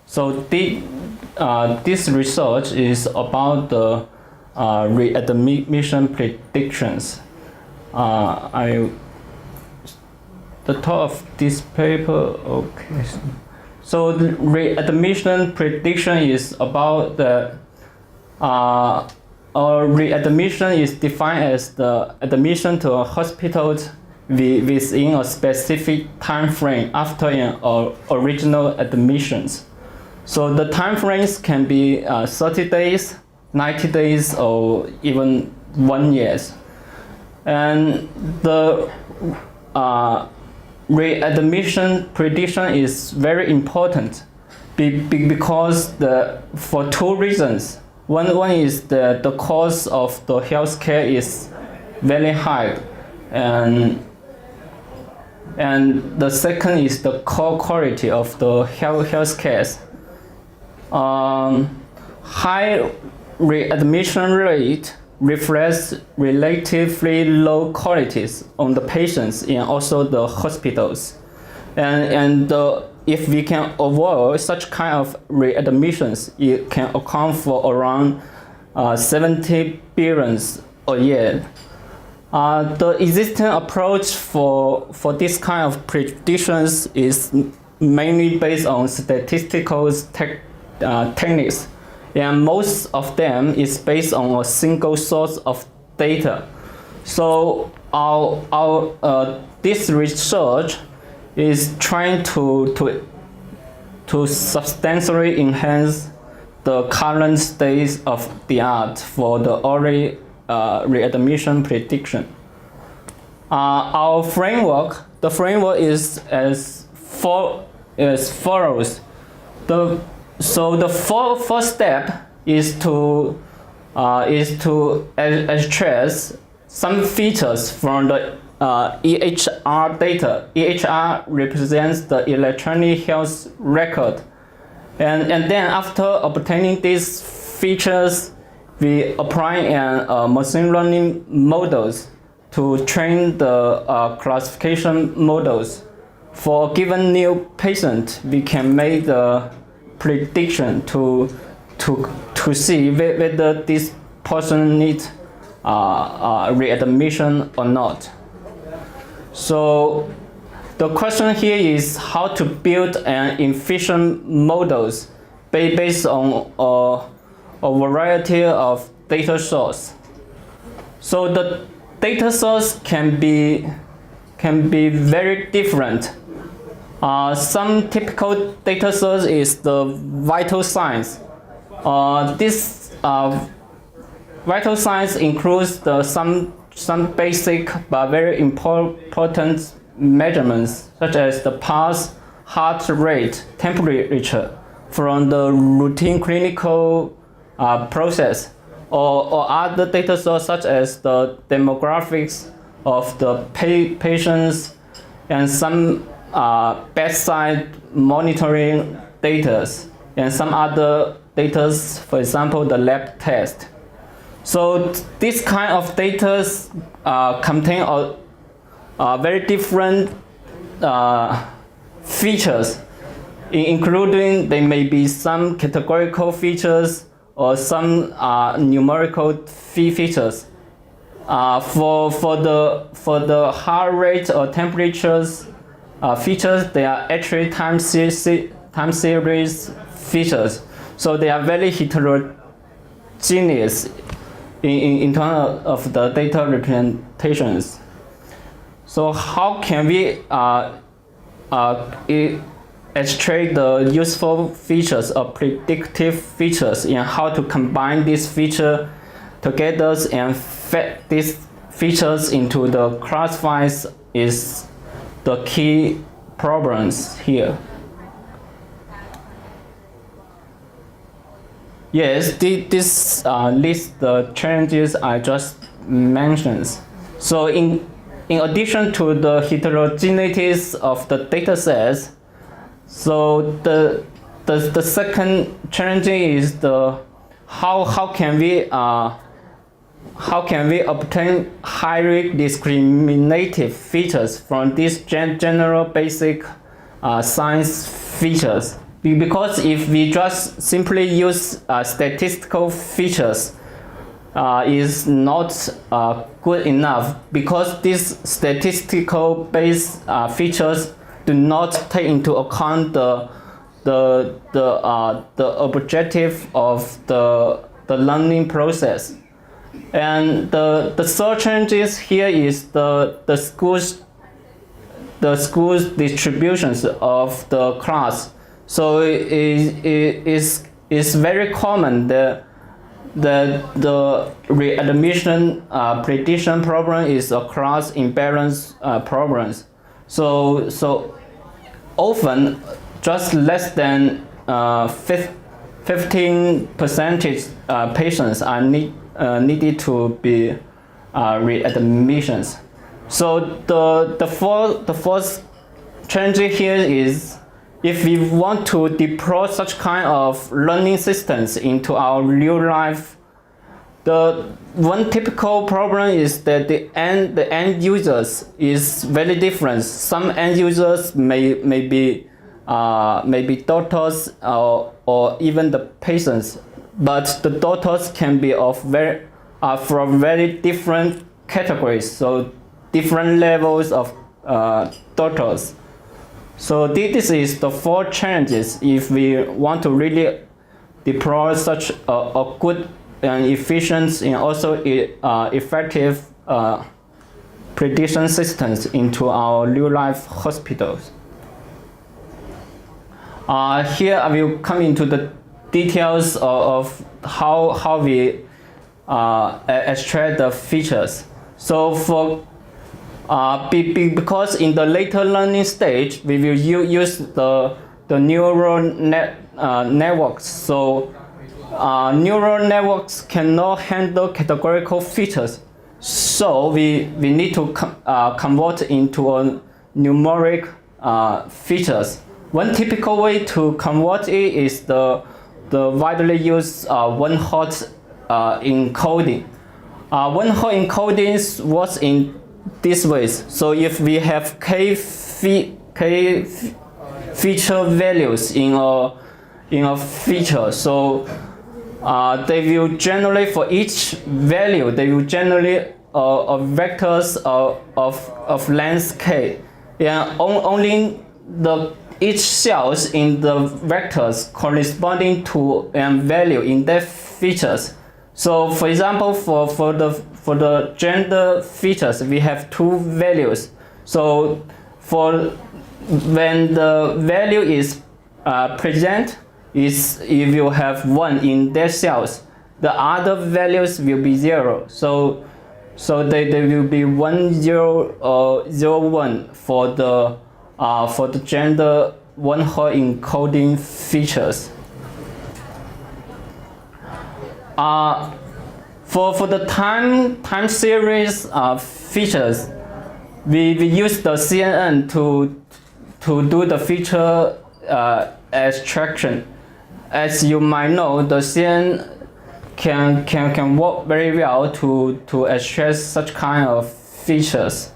So this research is about the readmission predictions. The top of this paper, okay. So the readmission prediction is about the readmission is defined as the admission to a hospital within a specific time frame after an original admissions. So the time frames can be 30 days, 90 days, or even 1 year. And the readmission prediction is very important because for two reasons. One is that the cost of the healthcare is very high, and the second is the quality of the healthcare. High readmission rate reflects relatively low qualities on the patients and also the hospitals. If we can avoid such kind of readmissions, it can account for around 70 billion a year. The existing approach for this kind of predictions is mainly based on statistical techniques, and most of them is based on a single source of data. So this research is trying to substantially enhance the current state of the art for the early readmission prediction. Our framework, the framework is as follows. So the first step is to extract some features from the EHR data. EHR represents the electronic health record, and then after obtaining these features, we apply machine learning models to train the classification models. For a given new patient, we can make the prediction to see whether this person needs readmission or not. So the question here is how to build an efficient models based on a variety of data sources. So the data source can be very different. Some typical data source is the vital signs. This vital signs includes some basic but very important measurements, such as the pulse, heart rate, temperature from the routine clinical process, or other data sources such as the demographics of the patients and some bedside monitoring data and some other data, for example, the lab test. So this kind of data contain very different features, including there may be some categorical features or some numerical features. For the heart rate or temperatures features, they are actually time series features. So they are very heterogeneous in terms of the data representations. So how can we extract the useful features or predictive features, and how to combine these features together and fit these features into the classifiers is the key problems here. Yes, this lists the challenges I just mentioned. So in addition to the heterogeneities of the data sets, so the second challenge is the how can we obtain highly discriminative features from these general basic science features? because if we just simply use statistical features, is not good enough, because these statistical based features do not take into account the objective of the learning process. And the third changes here is the schools distributions of the class. So it is very common that the readmission prediction problem is a class imbalance problem. So often just less than 15% patients are needed to be readmissions. So the fourth change here is, if we want to deploy such kind of learning systems into our real life, the one typical problem is that the end users is very different. Some end users may be doctors or even the patients, but the doctors can be from very different categories, so different levels of doctors. So this is the four challenges if we want to really deploy such a good and efficient and also effective prediction systems into our real-life hospitals. Here I will come into the details of how we extract the features. So for because in the later learning stage, we will use the neural networks. So neural networks cannot handle categorical features. So we need to convert into a numeric features. One typical way to convert it is the widely used one-hot encoding. One-hot encoding works in this ways. So if we have k feature values in a feature, so they will generate, for each value, they will generate a vectors of length k. Yeah, only each cells in the vectors corresponding to a value in their features. So for example, for the gender features, we have two values. So when the value is present, it will have 1 in their cells. The other values will be 0. So they will be 1, 0, or 0, 1 for the gender one-hot encoding features. For the time series features, we use the CNN to do the feature extraction. As you might know, the CNN can work very well to extract such kind of features.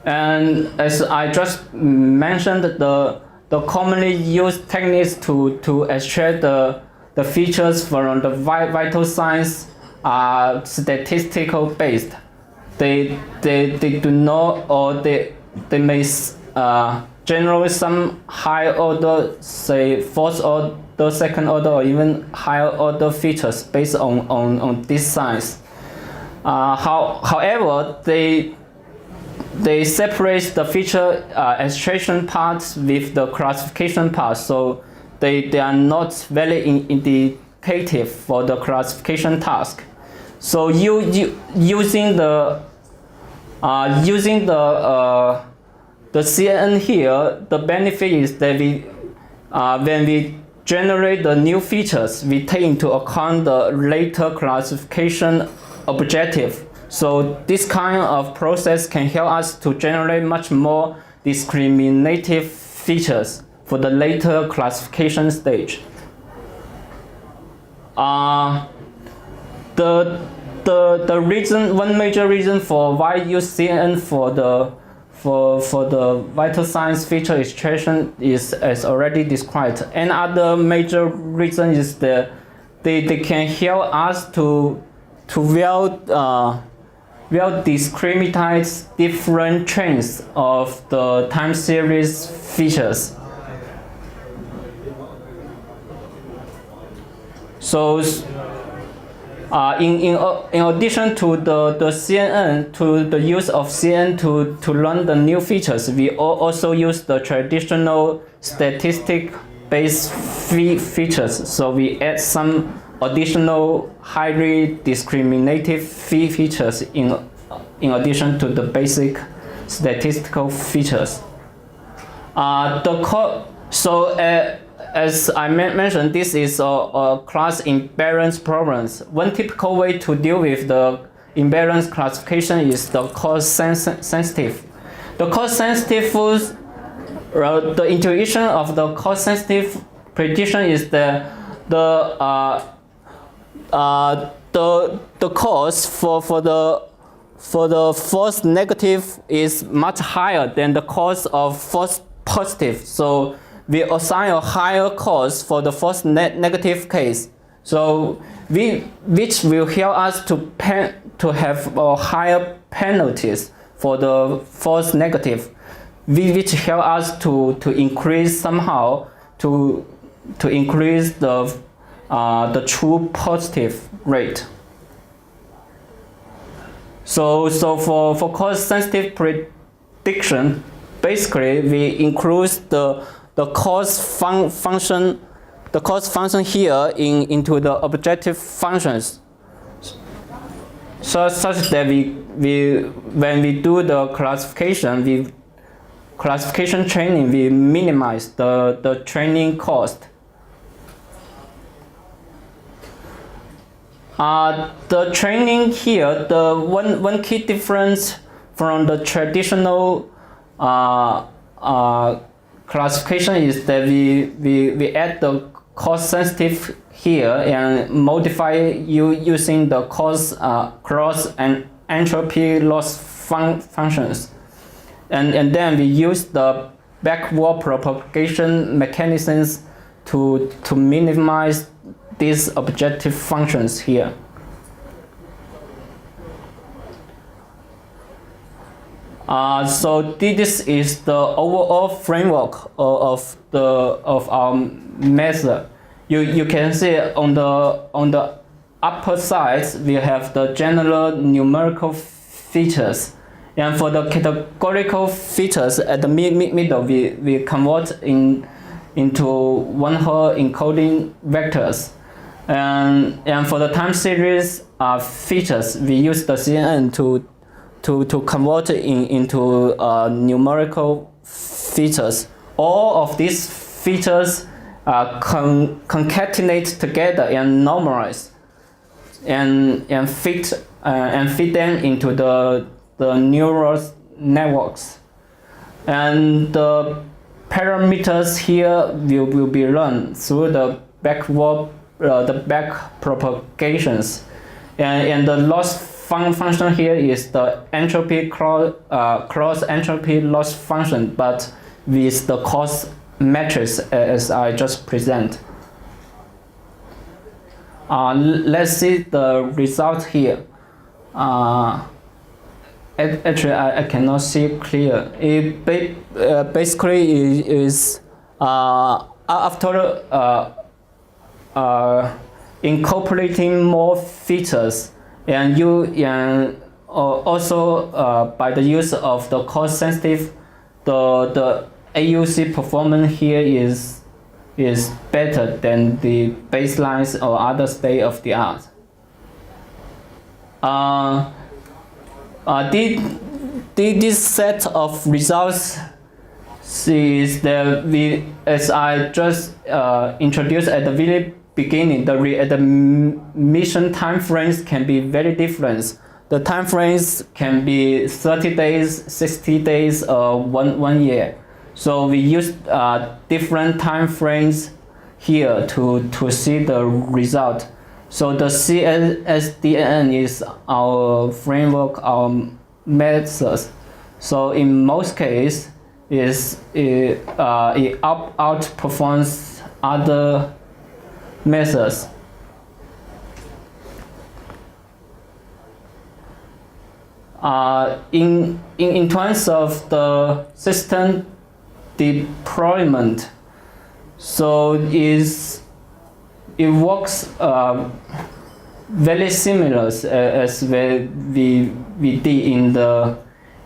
And as I just mentioned, the commonly used techniques to extract the features from the vital signs are statistical based. They do not, or they may generate some high order, say fourth order, second order, or even higher order features based on these signs. However, they separate the feature extraction parts with the classification part, so they are not very indicative for the classification task. So using the CNN here, the benefit is that when we generate the new features, we take into account the later classification objective. So this kind of process can help us to generate much more discriminative features for the later classification stage. The reason, one major reason for why use CNN for the vital signs feature extraction is as already described. Another major reason is that they can help us to well discriminate different trains of the time series features. So in addition to the CNN, to the use of CNN to learn the new features, we also use the traditional statistic-based features. So we add some additional highly discriminative features in addition to the basic statistical features. As I mentioned, this is a class imbalance problems. One typical way to deal with the imbalance classification is the cause sensitive. The cause sensitive, the intuition of the cause sensitive prediction is that the cause for the false negative is much higher than the cause of false positive. So we assign a higher cause for the false negative case. So which will help us to have higher penalties for the false negative, which help us to increase somehow to increase the true positive rate. So for cause sensitive prediction, basically we increase the cause function here into the objective functions, such that when we do the classification training, we minimize the training cost. The training here, the one key difference from the traditional classification is that we add the cause sensitive here and modify using the cross and entropy loss functions, and then we use the backward propagation mechanisms to minimize these objective functions here. So this is the overall framework of our method. You can see on the upper side we have the general numerical features, and for the categorical features at the middle we convert into one-hot encoding vectors, and for the time series features we use the CNN to convert into numerical features. All of these features concatenate together and normalize and fit them into the neural networks. And the parameters here will be run through the back propagations, and the loss function here is the entropy cross entropy loss function, but with the cost matrix as I just present. Let's see the result here. Actually, I cannot see clear. It basically is after incorporating more features, and also by the use of the cause sensitive, the AUC performance here is better than the baselines or other state of the art. This set of results is that as I just introduced at the very beginning, the readmission time frames can be very different. The time frames can be 30 days, 60 days, or one year. So we use different time frames here to see the result. So the CSDN is our framework, our methods. So in most cases, it outperforms other methods. In terms of the system deployment, so it works very similar as we did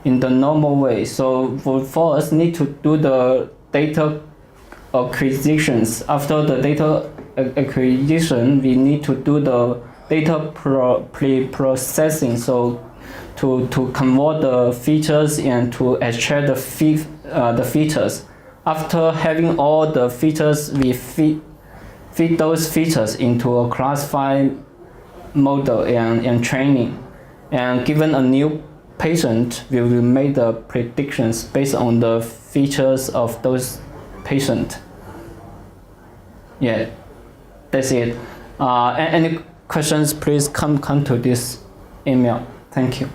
in the normal way. So for us need to do the data acquisitions. After the data acquisition, we need to do the data pre-processing. So to convert the features and to extract the features. After having all the features, we feed those features into a classified model and training. And given a new patient, we will make the predictions based on the features of those patients. Yeah, that's it. Any questions, please come to this email. Thank you.